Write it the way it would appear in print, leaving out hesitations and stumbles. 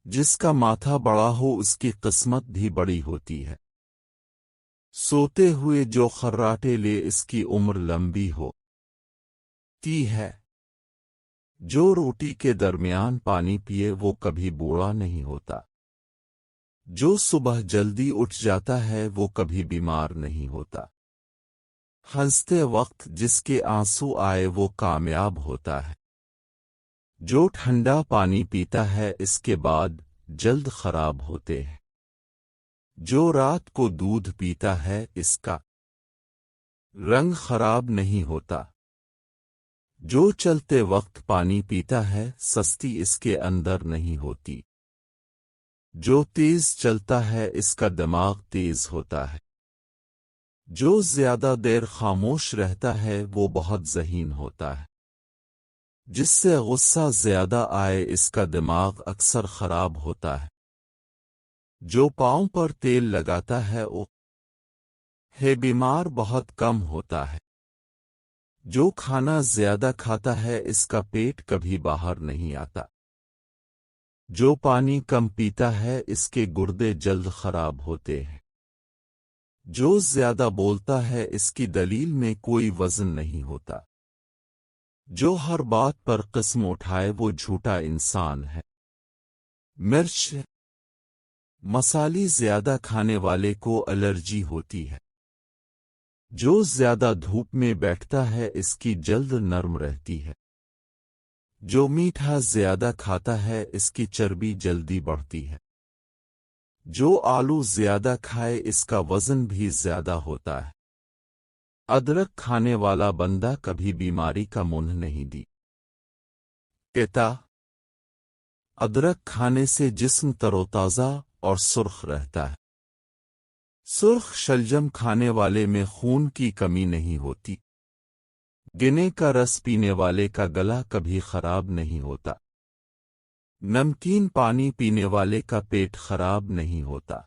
جس کا ماتھا بڑا ہو اس کی قسمت بھی بڑی ہوتی ہے۔ سوتے ہوئے جو خراٹے لے اس کی عمر لمبی ہوتی ہے۔ جو روٹی کے درمیان پانی پیے وہ کبھی بوڑھا نہیں ہوتا۔ جو صبح جلدی اٹھ جاتا ہے وہ کبھی بیمار نہیں ہوتا۔ ہنستے وقت جس کے آنسو آئے وہ کامیاب ہوتا ہے۔ جو ٹھنڈا پانی پیتا ہے اس کے بعد جلد خراب ہوتے ہیں۔ جو رات کو دودھ پیتا ہے اس کا رنگ خراب نہیں ہوتا۔ جو چلتے وقت پانی پیتا ہے سستی اس کے اندر نہیں ہوتی۔ جو تیز چلتا ہے اس کا دماغ تیز ہوتا ہے۔ جو زیادہ دیر خاموش رہتا ہے وہ بہت ذہین ہوتا ہے۔ جس سے غصہ زیادہ آئے اس کا دماغ اکثر خراب ہوتا ہے۔ جو پاؤں پر تیل لگاتا ہے وہ بیمار بہت کم ہوتا ہے۔ جو کھانا زیادہ کھاتا ہے اس کا پیٹ کبھی باہر نہیں آتا۔ جو پانی کم پیتا ہے اس کے گردے جلد خراب ہوتے ہیں۔ جو زیادہ بولتا ہے اس کی دلیل میں کوئی وزن نہیں ہوتا۔ جو ہر بات پر قسم اٹھائے وہ جھوٹا انسان ہے۔ مرچ مسالے زیادہ کھانے والے کو الرجی ہوتی ہے۔ جو زیادہ دھوپ میں بیٹھتا ہے اس کی جلد نرم رہتی ہے۔ جو میٹھا زیادہ کھاتا ہے اس کی چربی جلدی بڑھتی ہے۔ جو آلو زیادہ کھائے اس کا وزن بھی زیادہ ہوتا ہے۔ ادرک کھانے والا بندہ کبھی بیماری کا منہ نہیں دیتا۔ ادرک کھانے سے جسم تر و تازہ اور سرخ رہتا ہے۔ سرخ شلجم کھانے والے میں خون کی کمی نہیں ہوتی۔ گنے کا رس پینے والے کا گلا کبھی خراب نہیں ہوتا۔ نمکین پانی پینے والے کا پیٹ خراب نہیں ہوتا۔